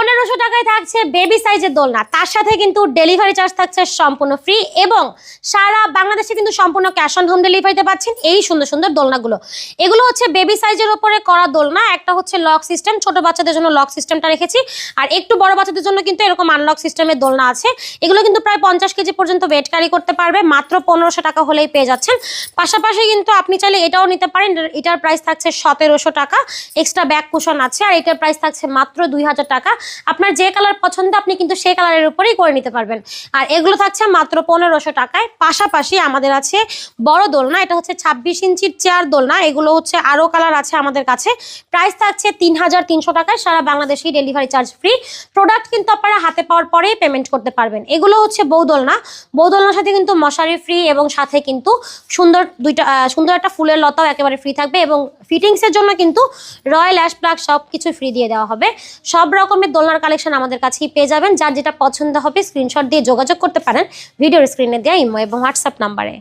1500 টাকায় থাকছে বেবি সাইজের দোলনা, তার সাথে কিন্তু ডেলিভারি চার্জ থাকছে সম্পূর্ণ ফ্রি এবং সারা বাংলাদেশে কিন্তু সম্পূর্ণ ক্যাশ অন হোম ডেলিভারিতে পাচ্ছেন এই সুন্দর সুন্দর দোলনাগুলো। এগুলো হচ্ছে বেবি সাইজের উপরে করা দোলনা, একটা হচ্ছে লক সিস্টেম, ছোট বাচ্চাদের জন্য লক সিস্টেমটা রেখেছি, আর একটু বড় বাচ্চাদের জন্য কিন্তু এরকম আনলক সিস্টেমের দোলনা আছে। এগুলো কিন্তু প্রায় 50 কেজি পর্যন্ত ওয়েট ক্যারি করতে পারবে, মাত্র 1500 টাকা হলেই পেয়ে যাচ্ছেন। পাশাপাশি কিন্তু আপনি চাইলে এটাও নিতে পারেন, এটার প্রাইস থাকছে 1700 টাকা, এক্সট্রা ব্যাক কুশন আছে, আর এটার প্রাইস থাকছে মাত্র 2000 টাকা। আপনার যে কালার পছন্দ আপনি কিন্তু সেই কালারের উপরেই করে নিতে পারবেন, আর এগুলো থাকছে মাত্র 1500 টাকায়। পাশাপাশি আমাদের আছে বড় দোলনা, এটা হচ্ছে 26 ইঞ্চির চেয়ার দোলনা, এগুলো হচ্ছে আরো কালার আছে আমাদের কাছে, প্রাইস থাকছে 3300 টাকায়, সারা বাংলাদেশে ডেলিভারি চার্জ ফ্রি। প্রোডাক্ট কিন্তু আপনারা হাতে পাওয়ার পরেই পেমেন্ট করতে পারবেন। এগুলো হচ্ছে বউ দোলনা, বউ দোলনার সাথে কিন্তু মশারি ফ্রি এবং সাথে কিন্তু সুন্দর একটা ফুলের লতাও একেবারে ফ্রি থাকবে, এবং ফিটিংসের জন্য কিন্তু রয়্যাল অ্যাশ প্লাগ সবকিছু ফ্রি দিয়ে দেওয়া হবে। সব রকমের দোলনার কালেকশন আমাদের কাছেই পেয়ে যাবেন, যার যেটা পছন্দ হবে স্ক্রিনশট দিয়ে যোগাযোগ করতে পারেন ভিডিওর স্ক্রিনে দেওয়া ইমো এবং হোয়াটসঅ্যাপ নাম্বারে।